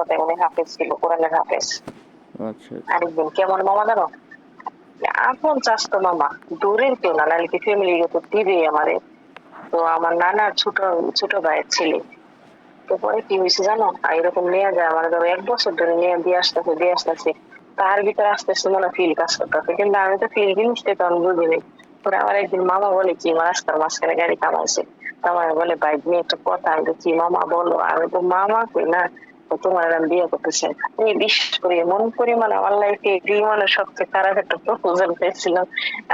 কথায় উনি হাফেজ ছিল, কোরআনের হাফেজ। আচ্ছা আরেকদিন কেমন মামা জানো, আপন চাস্তো মামা, দূরের কেউ না, নাহলে কি ফ্যামিলিগত দিবে আমারে। তো আমার নানার ছোট ছোট ভাইয়ের ছেলে। তো পরে কি হয়েছে জানো, এরকম নিয়ে যায় আমার, ধরো 1 বছর ধরে নিয়ে দিয়ে আসতেছে। তার ভিতরে আস্তে আস্তে মনে ফিল কাজ করতেছে, কিন্তু আমি তো ফিল জিনিসটা তো আমি বুঝিনি। পরে আমার একদিন মামা বলে কি, রাস্তার মাঝখানে গাড়ি থামাইছে, আমার বলে বাইক নিয়ে একটা কথা, আমি তো কি মামা বলো, আমি তো মামা কই না, তো তোমার আমি বিয়ে করতে চাই। আমি বিশ্বাস করি এমন পরিমাণে আমার লাইফে জীবনের সবচেয়ে খারাপ একটা প্রপোজাল পেয়েছিলাম।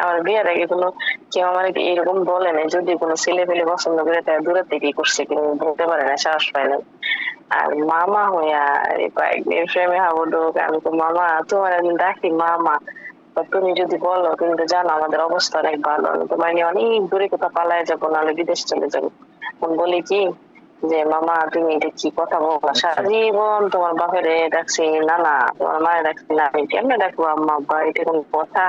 আমার বিয়ের আগে কোনো কেউ আমার এরকম বলে নাই, যদি কোনো ছেলে পেলে পছন্দ করে তারা দূরের থেকেই করছে, কিন্তু বলতে পারে না, সাহস পায় না। আর মামা হইয়া কয়েকদিন প্রেমে হাবুডুক, আমি তো মামা তোমার একদিন ডাকি মামা, তো তুমি যদি বলো, তুমি তো জানো আমাদের অবস্থা অনেক ভালো, আমি তোমার নিয়ে অনেক দূরে কোথাও পালায় যাবো, নাহলে বিদেশ চলে যাবো। বলি কি যে মামা তুমি এটা কি কথা বলা, আচ্ছা। সারা জীবন তোমার বাপের ডাকছি না না, তোমার মায়ের ডাকছি না, আমি কেমনে ডাকবো আম্মা আব্বা, এটা কোনো কথা?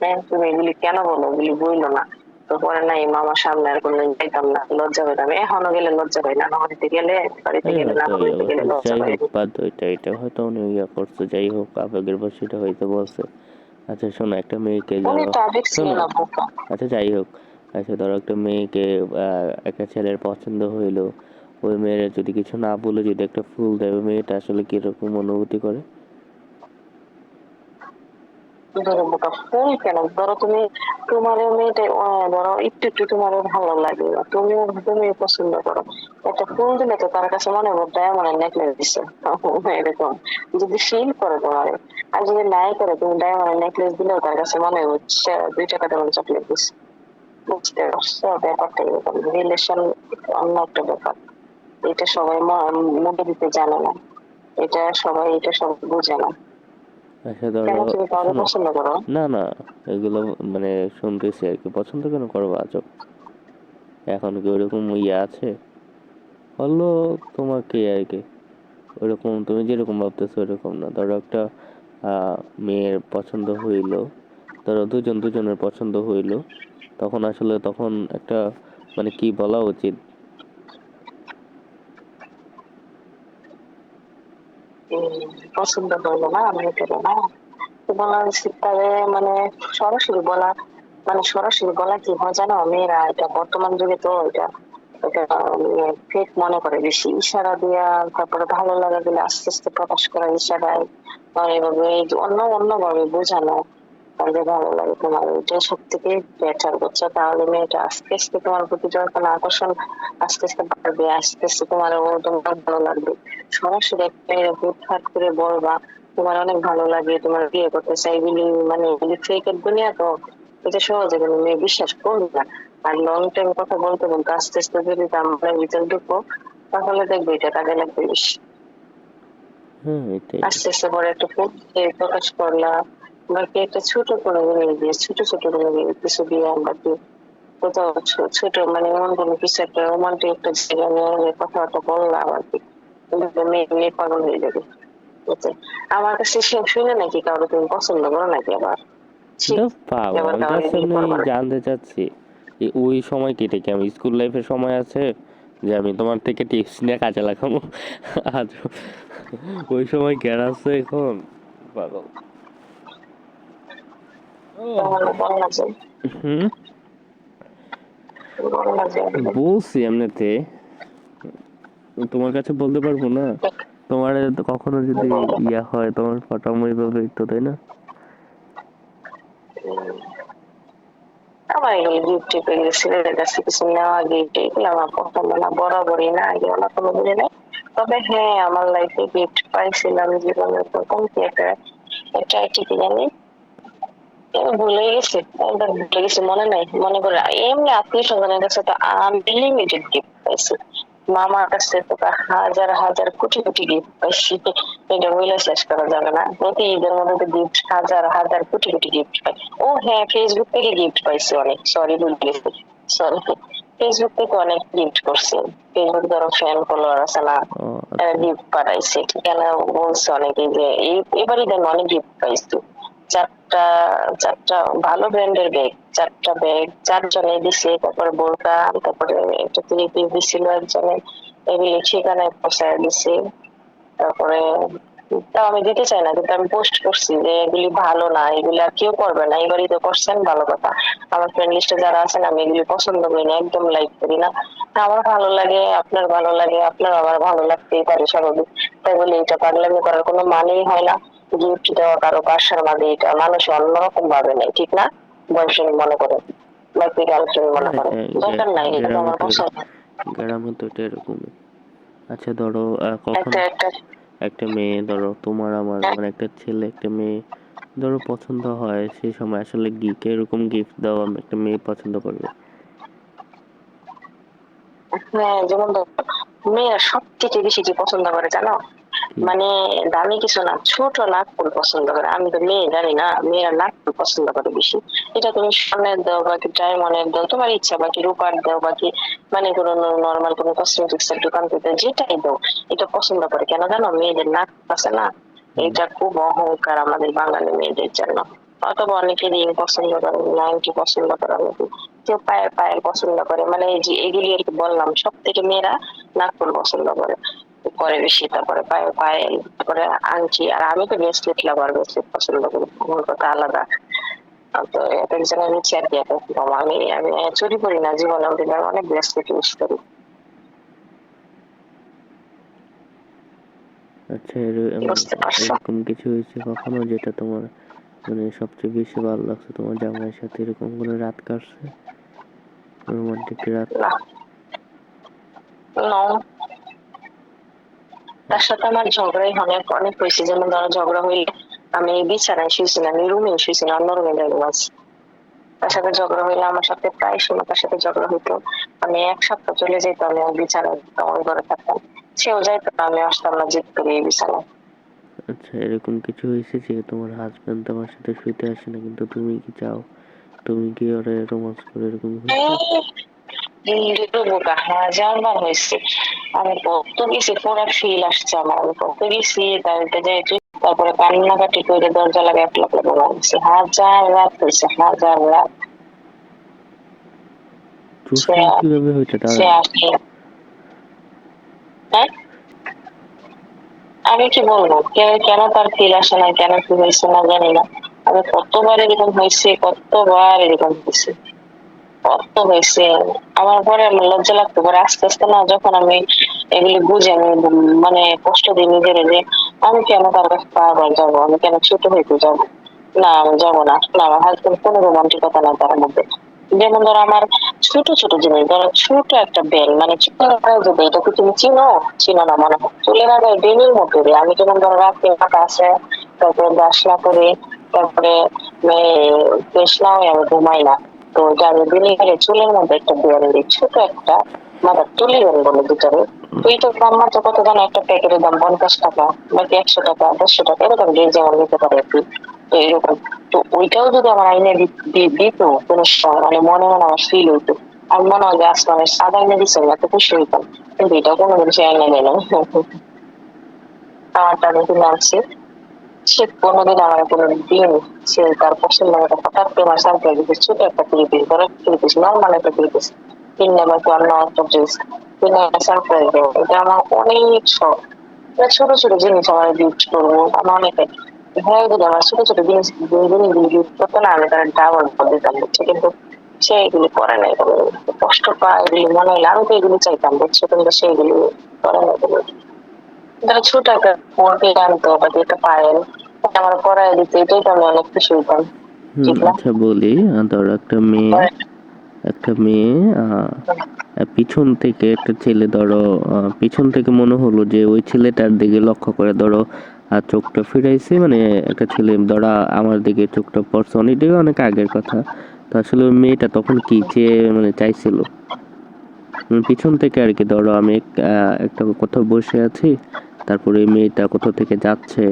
হ্যাঁ তুমি এগুলি কেন বলো, এগুলি বইলো না। তো পরে নাই মামার সামনে আর কোনদিন যাইতাম না, লজ্জা পেতাম, এখনো গেলে লজ্জা পাই না, বাড়িতে গেলে বাড়িতে এই গেলে না হয়তো এই বাড়িতে গেলে অবস্থা, লজ্জা যাই পাই। হোক বাদ দাও, এটা হয়তো উনি করছে, যাই হোক আবেগের বশে হয়তো বলছে। আচ্ছা শোনো, একটা মেয়েকে উনি ধরো, তো আবেগ ছিল শোনো, না বোকা। আচ্ছা যাই হোক, আচ্ছা ধরো একটা মেয়েকে একটা ছেলের পছন্দ হইলো, ওই মেয়ের যদি কিছু না বলে যদি একটা ফুল দেয়, ওই মেয়েটা আসলে কিরকম অনুভূতি করে? ধরো বোকা ফুল কেন, ধরো তুমি তোমার মেয়েটা ধরো একটু একটু তোমার ভালো লাগে, তুমিও পছন্দ করো, একটা ফুল দিলে তো তার কাছে মনে হবে ডায়মন্ডের নেকলেস দিচ্ছে। এরকম যদি ফিল করে তোমার, আর যদি নাই করে, তুমি ডায়মন্ডের নেকলেস দিলেও তার কাছে মনে হচ্ছে 2 টাকা তেমন চকলেট দিচ্ছে। বুঝতে পারছো ব্যাপারটা এরকম, রিলেশন অন্য একটা ব্যাপার। এটা সবাই মুখে দিতে জানে না, এটা সবাই বোঝে না। আচ্ছা ধরো, কেন তুমি কাউকে শোনো, পছন্দ করো? না না, এগুলো মানে শুনতেছি আর কি, পছন্দ কেন করবো আজব, এখন কি ওরকম ইয়ে আছে? হলো তোমাকে আর কি, ওরকম তুমি যেরকম ভাবতেছো ওরকম না। ধরো একটা মেয়ের পছন্দ হইলো, ধরো দুজনের পছন্দ হইলো, তখন আসলে তখন একটা মানে কি বলা উচিত? পছন্দ করবো না, আমি করবো না, তো বলা উচিত তাদের, মানে সরাসরি বলা, মানে সরাসরি বলা কি হয় জানো, মেয়েরা এটা বর্তমান যুগে তো এটা এটা ফেক মনে করে, বেশি ইশারা দিয়া, তারপরে ভালো লাগা দিলে আস্তে আস্তে প্রকাশ করা ইশারায়, বা এভাবে অন্যভাবে বোঝানো, আর যে ভালো লাগে তোমার, এটা সব থেকে বেটার, বুঝছো? তাহলে মেয়েটা আস্তে আস্তে তোমার প্রতি যখন আকর্ষণ আস্তে আস্তে বাড়বে, আস্তে আস্তে তোমার ভালো লাগবে। সরাসরি একটা হুটহাট করে বলবা তোমার অনেক ভালো লাগে, তোমার বিয়ে করতে চাই বলি, মানে ফেকের দুনিয়া তো, এটা সহজে কোনো মেয়ে বিশ্বাস করবে না। আর লং টাইম কথা বলতে বলতে আস্তে আস্তে যদি আমরা ভিতরে ঢুকবো, তাহলে দেখবে এটা কাজে লাগবে বেশি। হ্যাঁ এটাই। আস্তে আস্তে পরে একটা প্রকাশ করলা, বা কি একটা ছোট করে দিয়ে, ছোট ছোট করে কিছু দিয়ে, আমরা কি কোথাও ছোট মানে এমন কোনো কিছু একটা রোমান্টিক একটা জায়গা নিয়ে কথাবার্তা বললাম আর কি, মেয়ে মেয়ে পাগল হয়ে যাবে। বুঝছো? আমার কাছে শুনে নাকি কারো তুমি পছন্দ করো নাকি, আবার ছি, এটা পাগল, আবার কারো জাস্ট বিয়ে আমি করবা নাকি? জানতে চাচ্ছি যে ওই সময় কেটে কি আমি স্কুল লাইফের সময় আছে যে আমি তোমার থেকে টিপস নিয়ে কাজে লাগাবো? আজ ওই সময় জ্ঞান আছে এখন? পাগল। তাহলে বল না যে, হুম, বল না যে বলছি এমনিতে, তোমার কাছে বলতে পারবো না। তোমার কখনো যদি ইয়া হয় তোমার ফটাম এইভাবে তো, তাই না? আমার এগুলো গিফট টিপে এগুলো ছেলেদের কাছে কিছু নেওয়া গিফট এগুলো আমার পছন্দ না, বরাবরই না, এগুলো না কোনো দিনে নেই। তবে হ্যাঁ, আমার লাইফে গিফট পাইছিলাম জীবনের প্রথম কি একটা, একটা কি জানি, আমি ভুলে গেছি, একবার ভুলে গেছি, মনে নাই, মনে করে এমনি আত্মীয় স্বজনের কাছে তো আনলিমিটেড গিফট পাইছি, মামার কাছে তো হাজার হাজার কোটি কোটি গিফট পাইছি, এটা বলে শেষ করা যাবে না। প্রতি ঈদের মধ্যে তো গিফট হাজার হাজার কোটি কোটি গিফট পাই। ও হ্যাঁ, ফেসবুক থেকে গিফট পাইছি অনেক, সরি ভুলে গেছি, সরি। ফেসবুক থেকে অনেক গিফট করছি, ফেসবুক ধরো ফ্যান ফলোয়ার আছে না, ও আচ্ছা। গিফট পাঠাইছে, ঠিকানা বলছে অনেকে যে এবারই দেন অনেক গিফট পাইছি। চারটা চারটা ভালো ব্র্যান্ডের ব্যাগ, চারটা ব্যাগ 4 জনে দিছে, তারপরে বোরকা, তারপরে একটা 3 পিস দিছিল একজনে, এগুলি ঠিকানায় পৌঁছায় দিছে। তারপরে তাও আমি দিতে চাই না, কিন্তু আমি পোস্ট করছি যে এগুলি ভালো না, এগুলি আর কেউ করবে না। এবারই তো করছেন, ভালো কথা। আমার ফ্রেন্ড লিস্টে যারা আছেন আমি এগুলি পছন্দ করি না, একদম লাইক করি না। আমার ভালো লাগে, আপনার ভালো লাগে, আপনার আমার ভালো লাগতেই পারে স্বাভাবিক। তাই বলে এটা পাগলামি করার কোনো মানেই হয় না। গিফট দেওয়া কারো বাসার মাঝে, এটা মানুষ অন্যরকম ভাবে নেই, ঠিক না? বয়ফ্রেন্ড মনে করে বা গার্লফ্রেন্ড মনে করে, দরকার নাই, এটা তো আমার পছন্দ। গ্রামে তো এটা এরকমই। আচ্ছা ধরো কখনো একটা একটা একটা মেয়ে, ধরো তোমার আমার মানে একটা ছেলে একটা মেয়ে ধরো পছন্দ হয়, সেই সময় আসলে এরকম গিফট দাও আমি একটা মেয়ে পছন্দ করবে? হ্যাঁ, যেমন ধরো, মেয়েরা সব থেকে বেশি কি পছন্দ করে জানো? কি? মানে দামি কিছু না, ছোট নাকফুল পছন্দ করে। আমি তো মেয়ে জানি না, মেয়েরা নাকফুল পছন্দ করে বেশি। এটা তুমি স্বর্ণের দাও বা কি ডায়মন্ডের দাও, তোমার ইচ্ছা, বা কি রূপার দাও বা কি মানে কোনো নর্মাল কোনো কসমেটিক্স এর দোকান থেকে যেটাই দাও, এটা পছন্দ করে। কেন জানো? মেয়েদের নাক আছে না, হুম। এটা খুব অহংকার আমাদের বাঙালি মেয়েদের জন্য। অথবা অনেকে রিং পছন্দ করে, নাইটি পছন্দ করে, অনেকে কেউ পায়ের পায়ের পছন্দ করে। মানে এই যে এগুলি আর কি বললাম, সব থেকে মেয়েরা নাকফুল পছন্দ করে করে বেশি। তারপরে পায়ে পায়েল, তারপরে আংটি। আর আমি তো ব্রেসলেট লাভার, ব্রেসলেট পছন্দ করি, আমার কথা আলাদা। তো এক একজনের রুচি আর কি এক এক রকম। আমি চুরি করি না জীবনে, আমি অনেক ব্রেসলেট ইউজ করি। আচ্ছা মানে বুঝতে পারছো? এরকম কিছু হয়েছে কখনো যেটা তোমার মানে সবচেয়ে বেশি ভালো লাগছে তোমার জামাইয়ের সাথে, এরকম কোনো রাত কাটছে, রোমান্টিক রাত? না, নো। তার সাথে আমার ঝগড়াই অনেক অনেক হয়েছে। যেমন ধরো, ঝগড়া হইলে আমি বিছানায় শুয়েছি না, আমি রুমে শুয়েছি না, অন্য রুমে যাই ঘুমাইছি। তার সাথে ঝগড়া হইলে আমার সাথে প্রায় সময় তার সাথে ঝগড়া হইতো। আমি এক সপ্তাহ চলে যেতাম, আমি বিছানায় তেমন করে থাকতাম। সেও যাইতো না, আমি আসতাম না, জিদ করি এই বিছানায়। আচ্ছা এরকম কিছু হয়েছে যে তোমার হাজবেন্ড তোমার সাথে শুইতে আসে না কিন্তু তুমি কি চাও, তুমি কি ওরে রোমান্স করে, এরকম হয়েছে? বোকা, হাজার বার হয়েছে। আমি কত গেছি, পুরো ফিল আসছে আমার। আমি কত গেছি তাদেরকে যে তারপরে কান্নাকাটি করে দরজা লাগায় একলা করে ঘুমাইছি। হাজার রাত হয়েছে, হাজার রাত। তোর সে সঙ্গে কিভাবে হয়েছে সে তাহলে? আসে। হ্যাঁ, আমি কি বলবো, কেন তার ফিল আসে না, কেন কি হয়েছে না জানি না। আমি কতবার এরকম হয়েছে, কতবার এরকম হয়েছে, কত হয়েছে। আমার পরে আমার লজ্জা লাগতো, পরে আস্তে আস্তে না, যখন আমি এগুলি বুঝি, আমি মানে কষ্ট দিই নিজের যে আমি কেন তার কাছে বারবার যাবো, আমি কেন ছোট হইতে যাবো। না, আমি যাবো না। না, আমার হাজবেন্ড কোনো রোমান্টিকতা না তার মধ্যে। যেমন ধরো আমার ছোট ছোট জিনিস, ধরো ছোট একটা বেল, মানে চুলের আগায় যদি, এটা কি তুমি চিনো? চিনো না মনে হয়। চুলের আগায় বেলের মতো রে, আমি যেমন ধরো রাতে মাথা আসে, তারপরে ব্রাশ না করে, তারপরে ফ্রেশ না হয়ে আমি ঘুমাই না। তো যার বিনিময়ে চুলের মধ্যে একটা বেল দিই, ছোট একটা মাথা তুলে বেল বলে দুটারে। তো এইটার দাম মাত্র কত জানো? একটা প্যাকেটের দাম 50 টাকা, নাকি 100 টাকা, 150 টাকা, এরকম দিয়ে যেমন নিতে পারে আর কি। তো এরকম। তো ওইটাও যদি আমার আইনে দিত কোনো সময়, মানে মনে মনে আমার ফিল হইতো, আমি মনে হয় যে আসমানের সাদা এনে দিচ্ছে, আমি এত খুশি হইতাম। কিন্তু এটাও কোনো কিছু আইনে দেয় না। আমারটা আমি কিনে আনছি। সে কোনোদিন আমার কোনোদিন, সে তার পছন্দ মতো হঠাৎ করে আমার সারপ্রাইজ দিতে ছোট একটা থ্রি-পিস, বড় থ্রি-পিস, নর্মাল একটা থ্রি-পিস কিনে, বা কি অন্য একটা ড্রেস কিনে একটা সারপ্রাইজ দেবো, এটা আমার অনেক শখ। মানে ছোট ছোট জিনিস আমার গিফট করবো, আমার অনেকে হ্যাঁ, যদি আমার ছোট ছোট জিনিসগুলো গিফট করতো না, আমি তার ডাবল দিতাম, বুঝছো? কিন্তু সে এগুলি করে নাই। তবে কষ্ট পায় এগুলি মনে হলে, আমি তো এগুলি চাইতাম, বুঝছো? কিন্তু সে এগুলি করে নাই। ধরো ছোট একটা ফোন কিনে আনতো বা একটা পায়েল, আমার পড়ায় দিতে, এটাই তো আমি অনেক খুশি হইতাম, ঠিক না? আচ্ছা বলি, ধরো একটা মেয়ে পিছন থেকে একটা ছেলে, ধরো পিছন থেকে মনে হলো যে ওই ছেলেটার দিকে লক্ষ্য করে, ধরো আর চোখটা ফিরাইছে, মানে একটা ছেলে ধরো আমার দিকে চোখটা পড়ছে, অনেকটাই অনেক আগের কথা। তো আসলে ওই মেয়েটা তখন কি চেয়ে মানে চাইছিল, পিছন থেকে আর কি, ধরো আমি একটা কোথাও বসে আছি, তারপরে এই মেয়েটা কোথাও থেকে যাচ্ছে,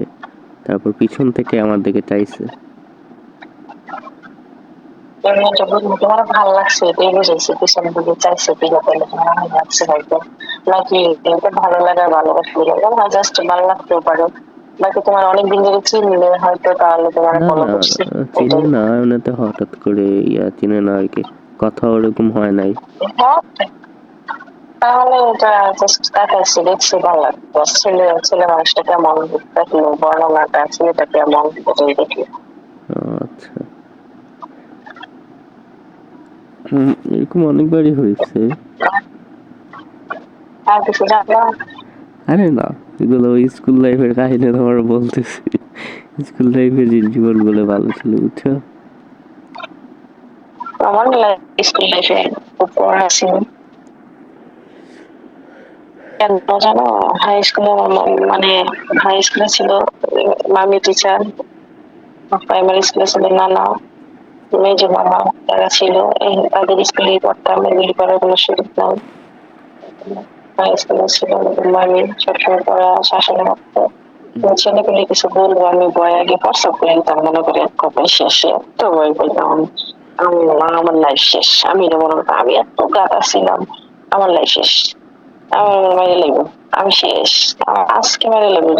তারপর পিছন থেকে আমার দিকে চাইছে। মেয়েটা বুঝলি তোমার ভালো লাগছে, এটাই বুঝেছি, পিছনের দিকে চাইছে, ঠিক আছে, তোমার ভালো লাগছে হয়তো। নাকি এটা ভালো লাগা, ভালোবাসা জাস্ট ভালো লাগতেও পারে। নাকি তোমার অনেকদিন ধরে চিনলে হয়তো, তাহলে তোমার না ফলো না, করছি, চিনে এটাই। না এমনিতে হঠাৎ করে চিনে না আর কি, কথা ওরকম হয় নাই। হ্যাঁ, তাহলে এটা জাস্ট তাকাইছি দেখছি ভালো লাগতো ছেলে ছেলে মানুষটা কেমন দেখলো বর্ণনাটা ছেলেটা কেমন এটাই দেখি ও আচ্ছা। এরকম অনেকবারই হয়েছে। আর কিছু জানলা আরে না, এগুলো ওই স্কুল লাইফের কাহিনী তোমার বলতেছি। স্কুল লাইফের জীবন গুলো ভালো ছিল বুঝছো। আমার স্কুল লাইফে উপর আছে কেন জানো হাই স্কুলে মানে হাই স্কুলে ছিল মামি টিচার প্রাইমারি স্কুলে ছিল নানা মেজো মামা তারা ছিল তাদের স্কুলে পড়তাম এগুলি করার কোনো সুযোগ নাই হাই স্কুলে ছিল মামি সবসময় পড়া শাসন করতো ছেলে পেলে কিছু বলবো আমি ভয় আগে প্রস্তাব করে নিতাম মনে করি এক কথায় শেষে এত ভয় পেতাম আমি আমার লাইফ শেষ আমি মনে করতাম আমি এত গাদা ছিলাম আমার লাইফ শেষ আমার মেরে লাগবে আমি শেষ আমার আজকে মেরে লাগবে